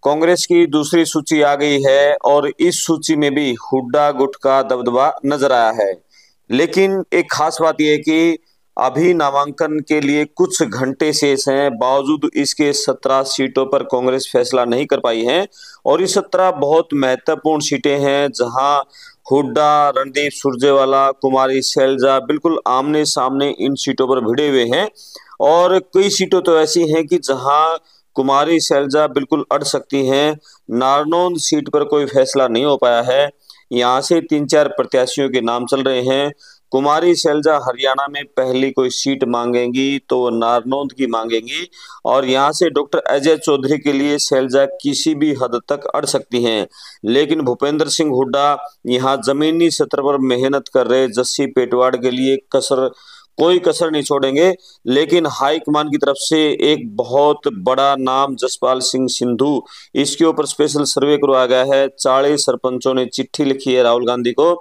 कांग्रेस की दूसरी सूची आ गई है और इस सूची में भी हुड्डा गुट का दबदबा नजर आया है। लेकिन एक खास बात यह है कि अभी नामांकन के लिए कुछ घंटे शेष हैं, बावजूद इसके 17 सीटों पर कांग्रेस फैसला नहीं कर पाई है। और ये 17 बहुत महत्वपूर्ण सीटें हैं, जहां हुड्डा, रणदीप सुरजेवाला, कुमारी शैलजा बिल्कुल आमने सामने इन सीटों पर भिड़े हुए हैं। और कई सीटों तो ऐसी हैं कि जहां कुमारी शैलजा बिल्कुल अड़ सकती हैं। नारनौंद सीट पर कोई फैसला नहीं हो पाया है। यहाँ से 3-4 प्रत्याशियों के नाम चल रहे हैं। कुमारी शैलजा हरियाणा में पहली कोई सीट मांगेंगी तो वो नारनौंद की मांगेंगी, और यहाँ से डॉक्टर अजय चौधरी के लिए शैलजा किसी भी हद तक अड़ सकती हैं। लेकिन भूपेंद्र सिंह हुड्डा यहाँ जमीनी सतह पर मेहनत कर रहे जस्सी पेटवाड़ के लिए कोई कसर नहीं छोड़ेंगे। लेकिन हाईकमान की तरफ से एक बहुत बड़ा नाम जसपाल सिंह सिंधु, इसके ऊपर स्पेशल सर्वे करवाया गया है। 40 सरपंचों ने चिट्ठी लिखी है राहुल गांधी को।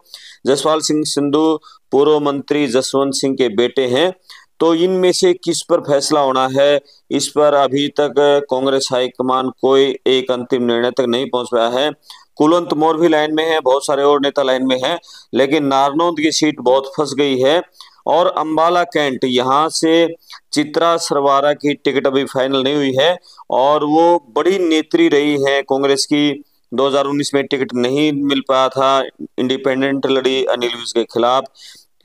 जसपाल सिंह सिंधु पूर्व मंत्री जसवंत सिंह के बेटे हैं। तो इनमें से किस पर फैसला होना है, इस पर अभी तक कांग्रेस हाईकमान कोई एक अंतिम निर्णय तक नहीं पहुंच पाया है। कुलवंत मौर्य भी लाइन में है, बहुत सारे और नेता लाइन में हैं, लेकिन नारनौंद की सीट बहुत फंस गई है। और अंबाला कैंट, यहाँ से चित्रा सरवारा की टिकट अभी फाइनल नहीं हुई है, और वो बड़ी नेत्री रही है कांग्रेस की। 2019 में टिकट नहीं मिल पाया था, इंडिपेंडेंट लड़ी अनिल विज के खिलाफ।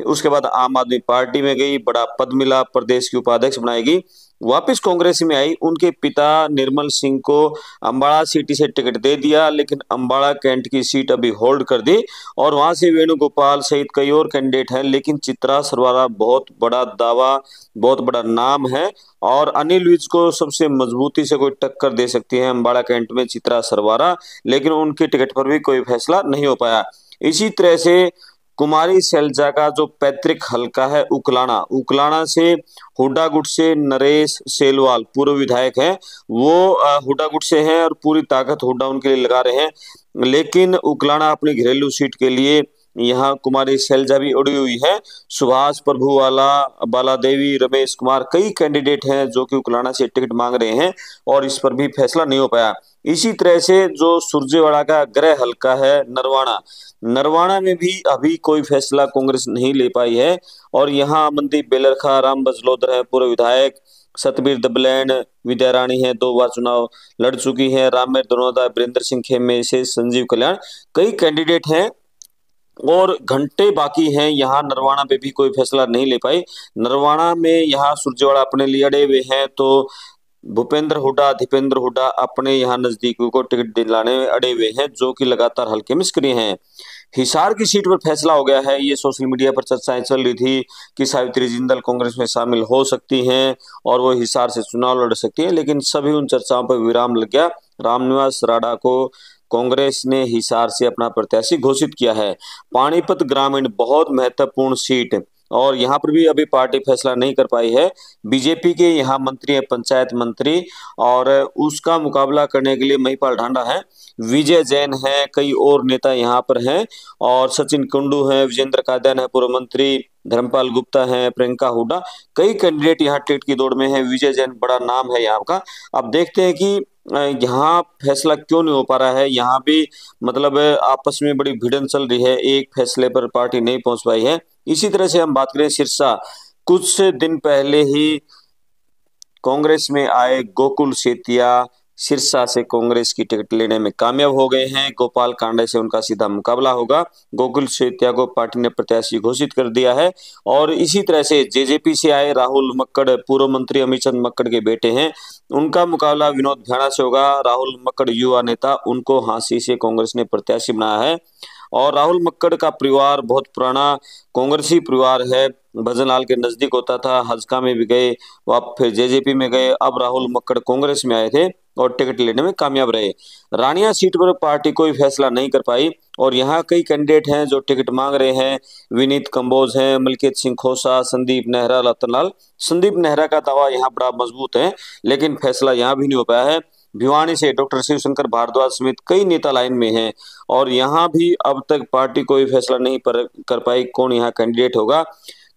उसके बाद आम आदमी पार्टी में गई, बड़ा पद मिला, प्रदेश की उपाध्यक्ष बनाएगी, वापस कांग्रेस में आई। उनके पिता निर्मल सिंह को अंबाला सिटी से टिकट दे दिया, लेकिन अंबाला कैंट की सीट अभी होल्ड कर दी, और वहां से वेणुगोपाल सहित कई और कैंडिडेट हैं। लेकिन चित्रा सरवारा बहुत बड़ा दावा, बहुत बड़ा नाम है, और अनिल विज को सबसे मजबूती से कोई टक्कर दे सकती है अंबाला कैंट में चित्रा सरवारा, लेकिन उनके टिकट पर भी कोई फैसला नहीं हो पाया। इसी तरह से कुमारी शैलजा का जो पैतृक हलका है उकलाना से हुड्डा गुट से नरेश सेलवाल पूर्व विधायक हैं, वो हुड्डा गुट से हैं और पूरी ताकत हुड्डा उनके लिए लगा रहे हैं। लेकिन उकलाना अपनी घरेलू सीट के लिए यहाँ कुमारी शैलजा भी उड़ी हुई है। सुभाष प्रभुवाला, बाला देवी, रमेश कुमार, कई कैंडिडेट हैं जो कि उकलाना से टिकट मांग रहे हैं, और इस पर भी फैसला नहीं हो पाया। इसी तरह से जो सुरजेवाड़ा का गृह हलका है नरवाना में भी अभी कोई फैसला कांग्रेस नहीं ले पाई है। और यहाँ अमनदीप बेलरखा, राम बजलोदर है पूर्व विधायक, सतबीर दबलैन, विद्या रानी है, 2 बार चुनाव लड़ चुकी है, राममेर दनोदा, वीरेंद्र सिंह खेमे से संजीव कल्याण, कई कैंडिडेट हैं और घंटे बाकी हैं। यहाँ नरवाना पे भी कोई फैसला नहीं ले पाई। नरवाना में यहाँ सुरजेवाड़ा अपने लिए अड़े हुए हैं, तो भूपेंद्र हुड्डा, दीपेंद्र हुड्डा अपने यहाँ नजदीकियों को टिकट दिलाने में अड़े हुए हैं, जो कि लगातार हल्के में सक्रिय हैं। हिसार की सीट पर फैसला हो गया है। ये सोशल मीडिया पर चर्चाएं चल रही थी कि सावित्री जिंदल कांग्रेस में शामिल हो सकती हैं और वो हिसार से चुनाव लड़ सकती हैं, लेकिन सभी उन चर्चाओं पर विराम लग गया। रामनिवास राडा को कांग्रेस ने हिसार से अपना प्रत्याशी घोषित किया है। पानीपत ग्रामीण बहुत महत्वपूर्ण सीट, और यहाँ पर भी अभी पार्टी फैसला नहीं कर पाई है। बीजेपी के यहाँ मंत्री है पंचायत मंत्री, और उसका मुकाबला करने के लिए महिपाल ढांडा है, विजय जैन है, कई और नेता यहाँ पर हैं, और सचिन कुंडू है, विजेंद्र कादयान है पूर्व मंत्री, धर्मपाल गुप्ता है, प्रियंका हुड्डा, कई कैंडिडेट यहाँ टिकट की दौड़ में है। विजय जैन बड़ा नाम है यहाँ का। अब देखते हैं कि यहाँ फैसला क्यों नहीं हो पा रहा है। यहाँ भी मतलब आपस में बड़ी भिड़न चल रही है, एक फैसले पर पार्टी नहीं पहुंच पाई है। इसी तरह से हम बात करें सिरसा, कुछ दिन पहले ही कांग्रेस में आए गोकुल सेतिया सिरसा से कांग्रेस की टिकट लेने में कामयाब हो गए हैं। गोपाल कांडे से उनका सीधा मुकाबला होगा। गोकुल सेतिया को पार्टी ने प्रत्याशी घोषित कर दिया है। और इसी तरह से जेजेपी से आए राहुल मक्कड़, पूर्व मंत्री अमीचंद मक्कड़ के बेटे हैं, उनका मुकाबला विनोद भ्याणा से होगा। राहुल मक्कड़ युवा नेता, उनको हांसी से कांग्रेस ने प्रत्याशी बनाया है। और राहुल मक्कड़ का परिवार बहुत पुराना कांग्रेसी परिवार है, भजनलाल के नजदीक होता था, हजका में भी गए, वह फिर जेजेपी में गए, अब राहुल मक्कड़ कांग्रेस में आए थे और टिकट लेने में कामयाब रहे। रानिया सीट पर पार्टी कोई फैसला नहीं कर पाई, और यहाँ कई कैंडिडेट हैं जो टिकट मांग रहे हैं। विनीत कंबोज हैं, मलकीत सिंह खोसा, संदीप नेहरा, रतनलाल। संदीप नेहरा का दावा यहाँ बड़ा मजबूत है, लेकिन फैसला यहाँ भी नहीं हो पाया है। भिवानी से डॉक्टर शिवशंकर भारद्वाज समेत कई नेता लाइन में हैं, और यहाँ भी अब तक पार्टी कोई फैसला नहीं कर पाई कौन यहाँ कैंडिडेट होगा।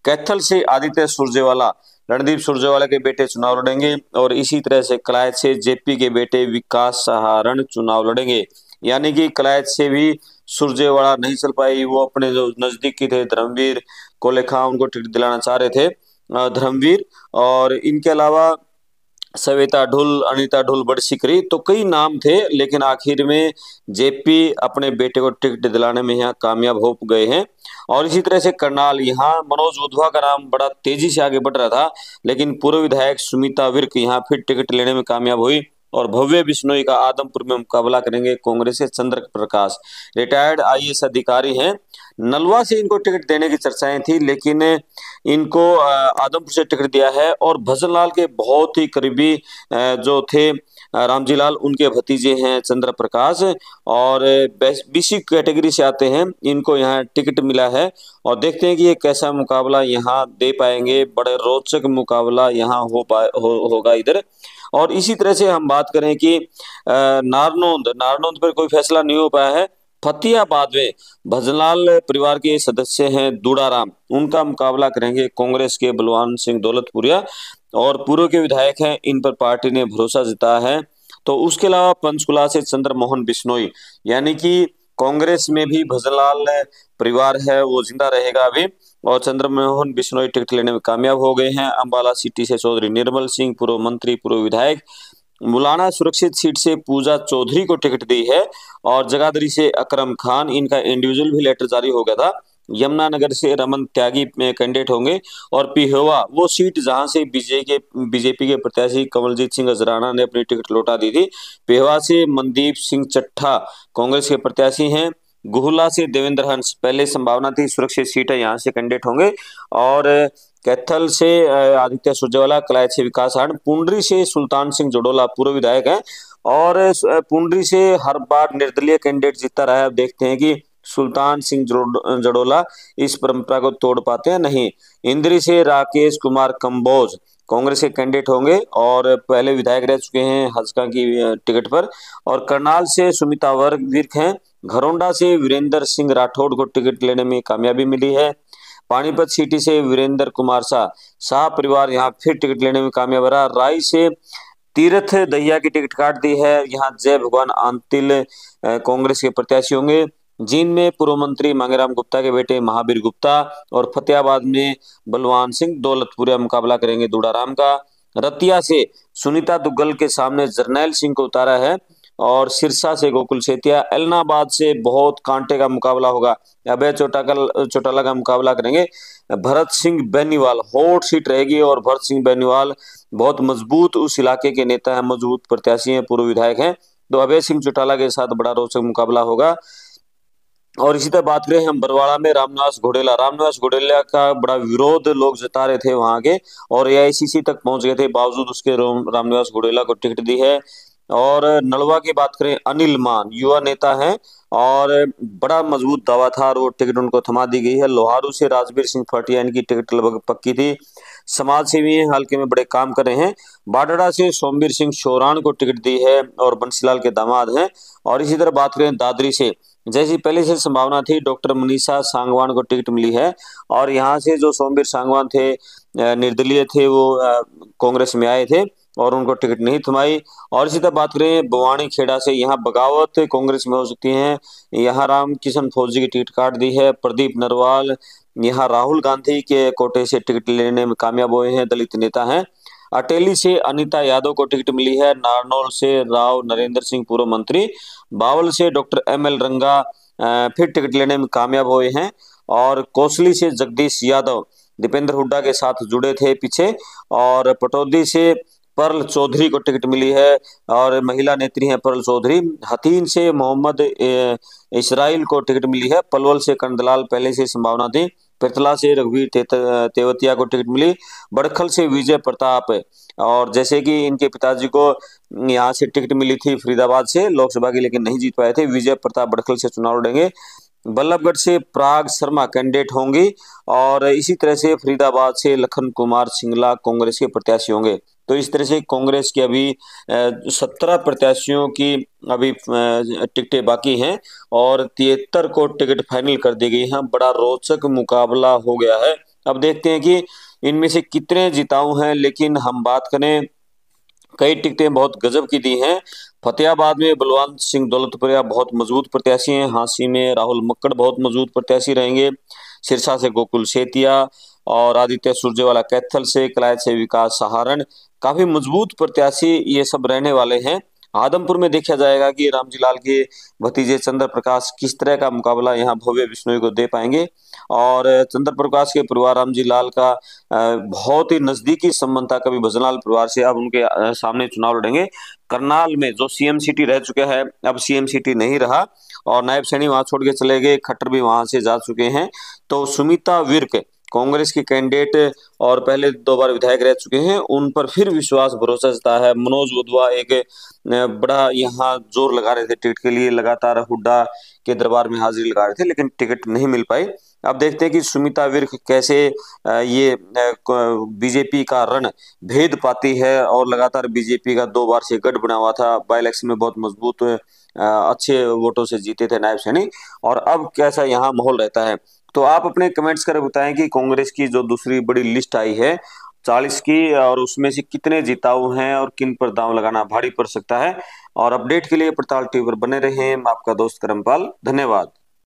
कैथल से आदित्य सुरजेवाला रणदीप सुरजेवाला के बेटे चुनाव लड़ेंगे और इसी तरह से कलायत से जेपी के बेटे विकास सहारण चुनाव लड़ेंगे। यानी कि कलायत से भी सुरजेवाला नहीं चल पाई, वो अपने जो नजदीकी थे धर्मवीर कोलेखा उनको टिकट दिलाना चाह रहे थे, धर्मवीर। और इनके अलावा सविता ढुल, अनीता ढुल, बड़ी सिकरी, तो कई नाम थे, लेकिन आखिर में जेपी अपने बेटे को टिकट दिलाने में यहाँ कामयाब हो गए हैं। और इसी तरह से करनाल, यहाँ मनोज उधवा का नाम बड़ा तेजी से आगे बढ़ रहा था, लेकिन पूर्व विधायक सुमिता विर्क यहाँ फिर टिकट लेने में कामयाब हुई। और भव्य बिश्नोई का आदमपुर में मुकाबला करेंगे कांग्रेस से चंद्र प्रकाश, रिटायर्ड आईएएस अधिकारी हैं। नलवा से इनको टिकट देने की चर्चाएं थी, लेकिन इनको आदमपुर से टिकट दिया है। और भजन लाल के बहुत ही करीबी जो थे रामजी लाल, उनके भतीजे हैं चंद्र प्रकाश, और बीसी कैटेगरी से आते हैं, इनको यहाँ टिकट मिला है। और देखते हैं कि ये कैसा मुकाबला यहाँ दे पाएंगे, बड़े रोचक मुकाबला यहाँ होगा इधर। और इसी तरह से हम बात करें कि नारनौंद पर कोई फैसला नहीं हो पाया है। फतेहाबाद में भजनलाल परिवार के सदस्य हैं दूड़ाराम, उनका मुकाबला करेंगे कांग्रेस के बलवान सिंह दौलतपुरिया, और पूर्व के विधायक हैं, इन पर पार्टी ने भरोसा जताया है। तो उसके अलावा पंचकुला से चंद्रमोहन बिश्नोई, यानी कि कांग्रेस में भी भजनलाल परिवार है वो जिंदा रहेगा अभी, और चंद्रमोहन बिश्नोई टिकट लेने में कामयाब हो गए हैं। अंबाला सिटी से चौधरी निर्मल सिंह, पूर्व मंत्री, पूर्व विधायक। मुलाना सुरक्षित सीट से पूजा चौधरी को टिकट दी है। और जगाधरी से अकरम खान, इनका इंडिविजुअल भी लेटर जारी हो गया था। यमुनानगर से रमन त्यागी में कैंडिडेट होंगे। और पिहोवा वो सीट जहां से बीजेपी के प्रत्याशी कमलजीत सिंह अजराना ने अपनी टिकट लौटा दी थी। पिहोवा से मनदीप सिंह चट्ठा कांग्रेस के प्रत्याशी हैं। गुहला से देवेंद्र हंस, पहले संभावना थी सुरक्षित सीट है, यहाँ से कैंडिडेट होंगे। और कैथल से आदित्य सुरजेवाला, कलायत से विकास हाड़, पुंडरी से सुल्तान सिंह जड़ोला पूर्व विधायक हैं। और पुंडरी से हर बार निर्दलीय कैंडिडेट जीतता रहा है। अब देखते हैं कि सुल्तान सिंह जड़ोला इस परंपरा को तोड़ पाते हैं नहीं। इंद्री से राकेश कुमार कंबोज कांग्रेस के कैंडिडेट होंगे और पहले विधायक रह चुके हैं हजका की टिकट पर। और करनाल से सुमिता विर्क हैं। घरौंडा से वीरेंद्र सिंह राठौड़ को टिकट लेने में कामयाबी मिली है। पानीपत सिटी से वीरेंद्र कुमार शाह परिवार यहाँ फिर टिकट लेने में कामयाब रहा। राय से तीरथ दहिया की टिकट काट दी है, यहाँ जय भगवान आंतिल कांग्रेस के प्रत्याशी होंगे। जींद में पूर्व मंत्री मांगेराम गुप्ता के बेटे महावीर गुप्ता, और फतेहाबाद में बलवान सिंह दौलतपुरिया मुकाबला करेंगे दूड़ाराम का। रतिया से सुनीता दुग्गल के सामने जरनैल सिंह को उतारा है। और सिरसा से गोकुल सेतिया, एलनाबाद से बहुत कांटे का मुकाबला होगा, अभय चौटाला का मुकाबला करेंगे भरत सिंह बेनीवाल। हॉट सीट रहेगी और भरत सिंह बेनीवाल बहुत मजबूत उस इलाके के नेता हैं, मजबूत प्रत्याशी हैं, पूर्व विधायक हैं। तो अभय सिंह चौटाला के साथ बड़ा रोचक मुकाबला होगा। और इसी तरह बात करें हम बरवाड़ा में रामनिवास घोडेला का बड़ा विरोध लोग जता रहे थे वहां के, और एआईसीसी तक पहुंच गए थे, बावजूद उसके रामनिवास घोडेला को टिकट दी है। और नलवा की बात करें, अनिल मान युवा नेता हैं और बड़ा मजबूत दावा था और वो टिकट उनको थमा दी गई है। लोहारू से राजवीर सिंह फाटिया, इनकी टिकट लगभग पक्की थी। समाज सेवी हैं, हल्के में बड़े काम कर रहे हैं। बाडड़ा से सोमवीर सिंह शोरान को टिकट दी है और बंसीलाल के दामाद हैं। और इसी तरह बात करें दादरी से, जैसी पहले से संभावना थी, डॉक्टर मनीषा सांगवान को टिकट मिली है। और यहाँ से जो सोमवीर सांगवान थे निर्दलीय थे, वो कांग्रेस में आए थे और उनको टिकट नहीं थमाई। और इसी तरह बात करें बवानी खेड़ा से, यहाँ बगावत कांग्रेस में हो सकती है, यहाँ राम किशन फौजी की टिकट काट दी है। प्रदीप नरवाल यहाँ राहुल गांधी के कोटे से टिकट लेने में कामयाब हुए हैं, दलित नेता हैं। अटेली से अनीता यादव को टिकट मिली है। नारनौल से राव नरेंद्र सिंह पूर्व मंत्री, बावल से डॉक्टर एमएल रंगा फिर टिकट लेने में कामयाब हुए हैं। और कोसली से जगदीश यादव दीपेंद्र हुड्डा के साथ जुड़े थे पीछे। और पटौदी से परल चौधरी को टिकट मिली है और महिला नेत्री हैं परल चौधरी। हथीन से मोहम्मद इसराइल को टिकट मिली है। पलवल से कंदलाल पहले से संभावना थी। पिरतला से रघुवीर तेवतिया को टिकट मिली। बड़खल से विजय प्रताप, और जैसे कि इनके पिताजी को यहाँ से टिकट मिली थी फरीदाबाद से लोकसभा की, लेकिन नहीं जीत पाए थे, विजय प्रताप बड़खल से चुनाव लड़ेंगे। बल्लभगढ़ से प्राग शर्मा कैंडिडेट होंगी। और इसी तरह से फरीदाबाद से लखन कुमार सिंगला कांग्रेस के प्रत्याशी होंगे। तो इस तरह से कांग्रेस की अभी 17 प्रत्याशियों की अभी टिकटें बाकी हैं और 73 को टिकट फाइनल कर दी गई है। बड़ा रोचक मुकाबला हो गया है अब देखते हैं कि इनमें से कितने जिताऊ हैं। लेकिन हम बात करें, कई टिकटें बहुत गजब की दी हैं। फतेहाबाद में बलवंत सिंह दौलतपुरिया बहुत मजबूत प्रत्याशी हैं। हांसी में राहुल मक्कड़ बहुत मजबूत प्रत्याशी रहेंगे। सिरसा से गोकुल सेतिया और आदित्य सुरजेवाला कैथल से, कलायत से विकास सहारण, काफी मजबूत प्रत्याशी ये सब रहने वाले हैं। आदमपुर में देखा जाएगा कि रामजी लाल के भतीजे चंद्र प्रकाश किस तरह का मुकाबला यहाँ भव्य बिश्नोई को दे पाएंगे। और चंद्र प्रकाश के परिवार रामजी लाल का बहुत ही नजदीकी संबंध था कभी भजनलाल परिवार से। अब उनके सामने चुनाव लड़ेंगे। करनाल में जो सीएम सिटी रह चुका है, अब सीएम सिटी नहीं रहा और नायब सैनी वहां छोड़ के चले गए, खट्टर भी वहां से जा चुके हैं। तो सुमिता विर्क कांग्रेस की कैंडिडेट और पहले 2 बार विधायक रह चुके हैं, उन पर फिर विश्वास भरोसा जता है। मनोज वधवा एक बड़ा यहाँ जोर लगा रहे थे टिकट के लिए, लगातार हुड्डा के दरबार में हाजिरी लगा रहे थे, लेकिन टिकट नहीं मिल पाई। अब देखते हैं कि सुमिता विर्क कैसे ये बीजेपी का रण भेद पाती है। और लगातार बीजेपी का 2 बार से गढ़ बना हुआ था, बाई इलेक्शन में बहुत मजबूत अच्छे वोटों से जीते थे नायब सैनी, और अब कैसा यहाँ माहौल रहता है। तो आप अपने कमेंट्स कर बताएं कि कांग्रेस की जो दूसरी बड़ी लिस्ट आई है 40 की, और उसमें से कितने जिताऊ हैं और किन पर दांव लगाना भारी पड़ सकता है। और अपडेट के लिए पड़ताल टीवी पर बने रहें। मैं आपका दोस्त करमपाल, धन्यवाद।